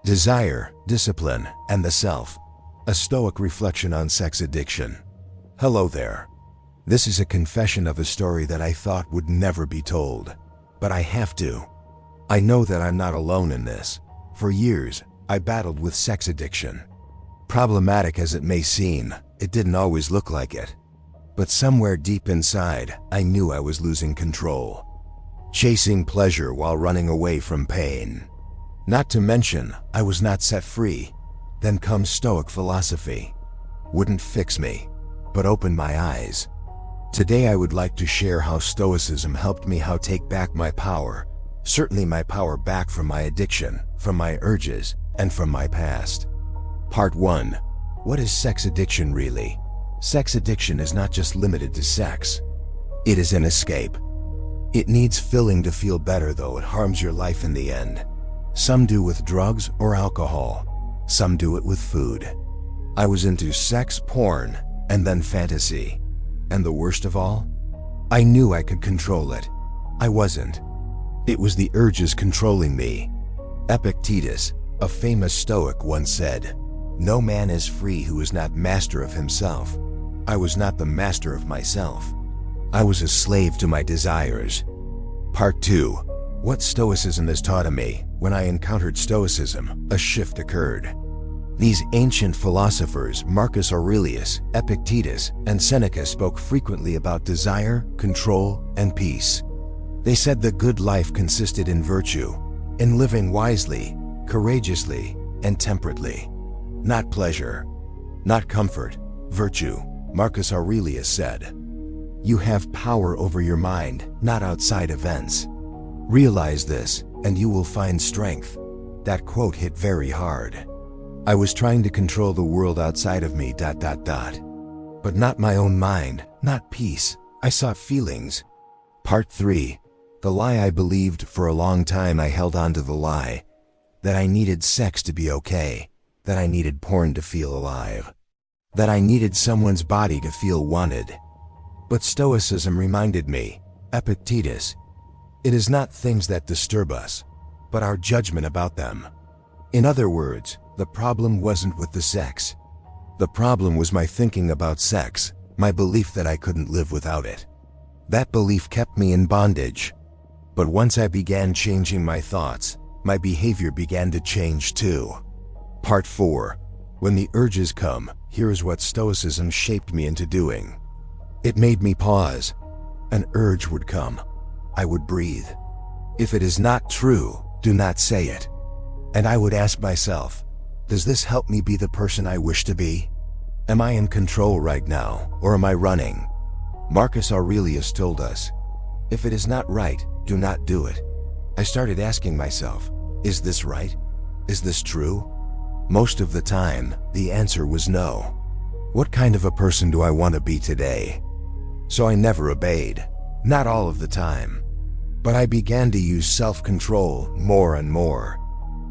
Desire, Discipline, and the Self. A Stoic reflection on sex addiction. Hello there. This is a confession of a story that I thought would never be told. But I have to. I know that I'm not alone in this. For years, I battled with sex addiction. Problematic as it may seem, it didn't always look like it. But somewhere deep inside, I knew I was losing control. Chasing pleasure while running away from pain. Not to mention, I was not set free. Then comes Stoic philosophy. Wouldn't fix me, but opened my eyes. Today I would like to share how Stoicism helped me take back my power, certainly my power back from my addiction, from my urges, and from my past. Part 1. What is sex addiction really? Sex addiction is not just limited to sex. It is an escape. It needs filling to feel better, though it harms your life in the end. Some do with drugs or alcohol. Some do it with food. I was into sex, porn, and then fantasy. And the worst of all? I knew I could control it. I wasn't. It was the urges controlling me. Epictetus, a famous Stoic, once said, "No man is free who is not master of himself." I was not the master of myself. I was a slave to my desires. Part 2. What Stoicism has taught me. When I encountered Stoicism, a shift occurred. These ancient philosophers, Marcus Aurelius, Epictetus, and Seneca, spoke frequently about desire, control, and peace. They said the good life consisted in virtue, in living wisely, courageously, and temperately. Not pleasure, not comfort, virtue. Marcus Aurelius said, "You have power over your mind, not outside events. Realize this, and you will find strength." That quote hit very hard. I was trying to control the world outside of me, but not my own mind, not peace. I sought feelings. Part 3. The lie I believed. For a long time I held on to the lie that I needed sex to be okay, that I needed porn to feel alive, that I needed someone's body to feel wanted. But Stoicism reminded me, Epictetus, it is not things that disturb us, but our judgment about them. In other words, the problem wasn't with the sex. The problem was my thinking about sex, my belief that I couldn't live without it. That belief kept me in bondage. But once I began changing my thoughts, my behavior began to change too. Part 4. When the urges come, here is what Stoicism shaped me into doing. It made me pause. An urge would come. I would breathe. If it is not true, do not say it. And I would ask myself, does this help me be the person I wish to be? Am I in control right now, or am I running? Marcus Aurelius told us, if it is not right, do not do it. I started asking myself, is this right? Is this true? Most of the time, the answer was no. What kind of a person do I want to be today? So I never obeyed, not all of the time. But I began to use self-control more and more.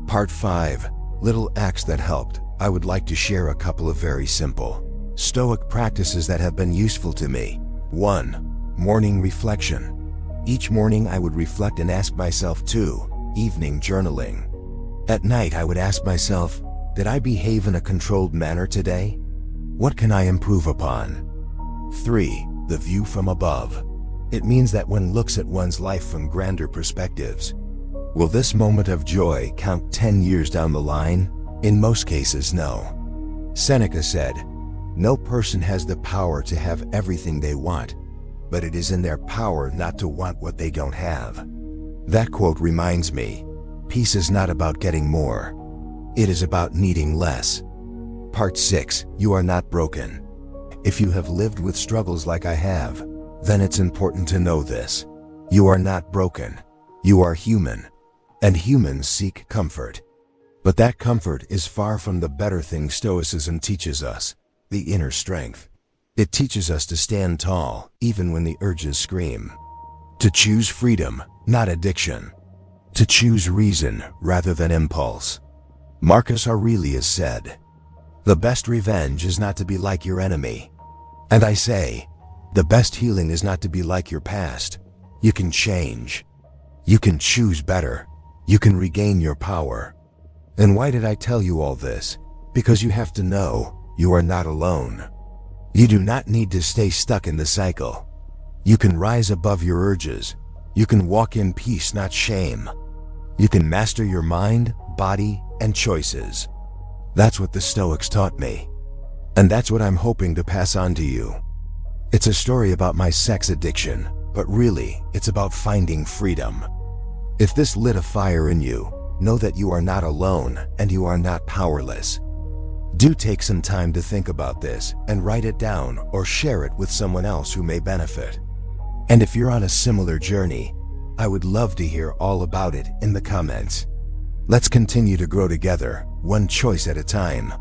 Part 5. Little acts that helped. I would like to share a couple of very simple Stoic practices that have been useful to me. 1. Morning reflection. Each morning I would reflect and ask myself. 2. Evening journaling. At night I would ask myself, did I behave in a controlled manner today? What can I improve upon? 3. The view from above. It means that one looks at one's life from grander perspectives. Will this moment of joy count 10 years down the line? In most cases, no. Seneca said, no person has the power to have everything they want, but it is in their power not to want what they don't have. That quote reminds me, peace is not about getting more. It is about needing less. Part 6. You are not broken. If you have lived with struggles like I have, then it's important to know this. You are not broken. You are human. And humans seek comfort. But that comfort is far from the better thing Stoicism teaches us, the inner strength. It teaches us to stand tall, even when the urges scream. To choose freedom, not addiction. To choose reason rather than impulse. Marcus Aurelius said, the best revenge is not to be like your enemy. And I say, the best healing is not to be like your past. You can change. You can choose better. You can regain your power. And why did I tell you all this? Because you have to know, you are not alone. You do not need to stay stuck in the cycle. You can rise above your urges. You can walk in peace, not shame. You can master your mind, body, and choices. That's what the Stoics taught me. And that's what I'm hoping to pass on to you. It's a story about my sex addiction, but really, it's about finding freedom. If this lit a fire in you, know that you are not alone and you are not powerless. Do take some time to think about this and write it down or share it with someone else who may benefit. And if you're on a similar journey, I would love to hear all about it in the comments. Let's continue to grow together, one choice at a time.